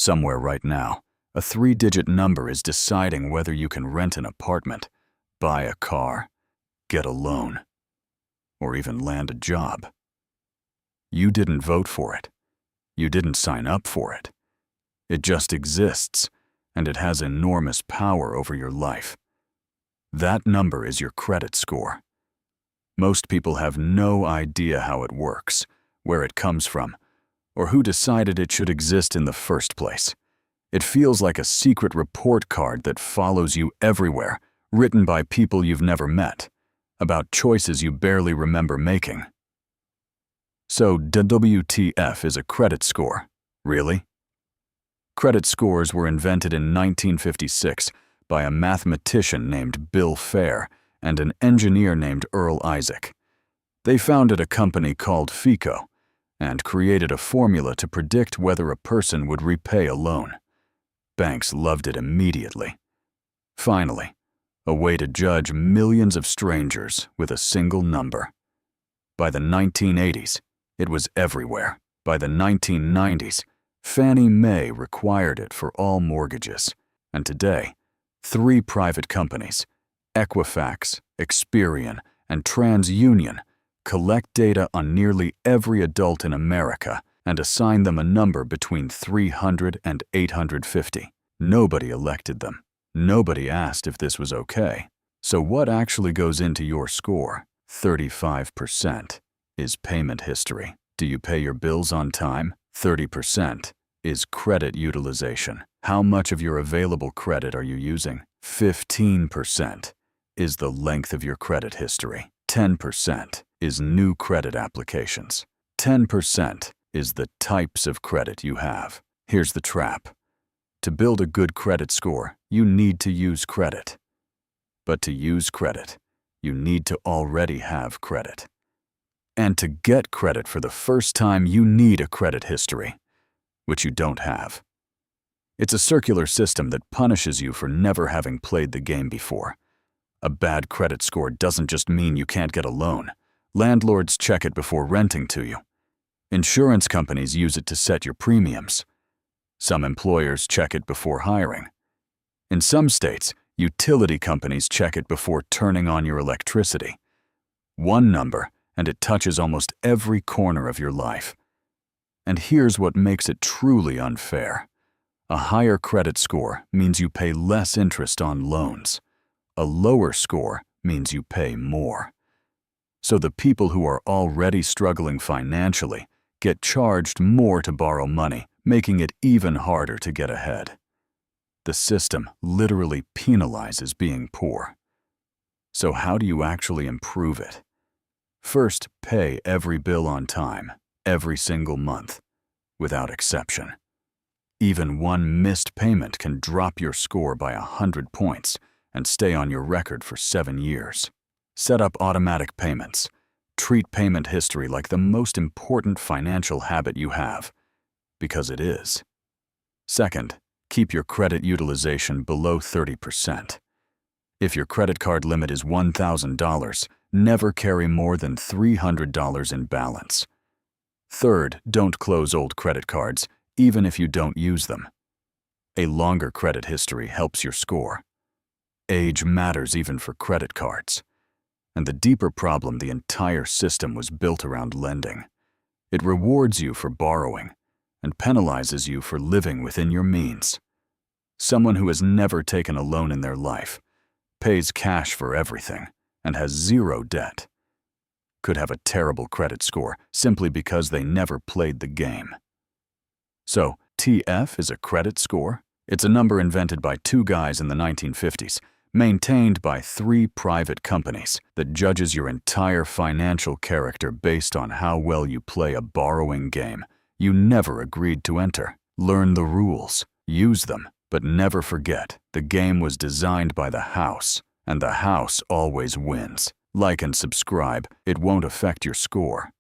Somewhere right now, a 3-digit number is deciding whether you can rent an apartment, buy a car, get a loan, or even land a job. You didn't vote for it. You didn't sign up for it. It just exists, and it has enormous power over your life. That number is your credit score. Most people have no idea how it works, where it comes from, or who decided it should exist in the first place. It feels like a secret report card that follows you everywhere, written by people you've never met, about choices you barely remember making. So, WTF is a credit score, really? Credit scores were invented in 1956 by a mathematician named Bill Fair and an engineer named Earl Isaac. They founded a company called FICO and created a formula to predict whether a person would repay a loan. Banks loved it immediately. Finally, a way to judge millions of strangers with a single number. By the 1980s, it was everywhere. By the 1990s, Fannie Mae required it for all mortgages. And today, 3 private companies, Equifax, Experian, and TransUnion, collect data on nearly every adult in America and assign them a number between 300 and 850. Nobody elected them. Nobody asked if this was okay. So what actually goes into your score? 35% is payment history. Do you pay your bills on time? 30% is credit utilization. How much of your available credit are you using? 15% is the length of your credit history. 10% is new credit applications. 10% is the types of credit you have. Here's the trap. To build a good credit score, you need to use credit. But to use credit, you need to already have credit. And to get credit for the first time, you need a credit history, which you don't have. It's a circular system that punishes you for never having played the game before. A bad credit score doesn't just mean you can't get a loan. Landlords check it before renting to you. Insurance companies use it to set your premiums. Some employers check it before hiring. In some states, utility companies check it before turning on your electricity. One number, and it touches almost every corner of your life. And here's what makes it truly unfair. A higher credit score means you pay less interest on loans. A lower score means you pay more. So the people who are already struggling financially get charged more to borrow money, making it even harder to get ahead. The system literally penalizes being poor. So how do you actually improve it? First, pay every bill on time, every single month, without exception. Even one missed payment can drop your score by 100 points and stay on your record for 7 years. Set up automatic payments. Treat payment history like the most important financial habit you have, because it is. Second, keep your credit utilization below 30%. If your credit card limit is $1,000, never carry more than $300 in balance. Third, don't close old credit cards, even if you don't use them. A longer credit history helps your score. Age matters even for credit cards. And the deeper problem, the entire system was built around lending. It rewards you for borrowing and penalizes you for living within your means. Someone who has never taken a loan in their life, pays cash for everything, and has zero debt, could have a terrible credit score simply because they never played the game. So, TF is a credit score? It's a number invented by 2 guys in the 1950s, maintained by 3 private companies, that judges your entire financial character based on how well you play a borrowing game you never agreed to enter. Learn the rules, use them, but never forget the game was designed by the house, and the house always wins. Like and subscribe, it won't affect your score.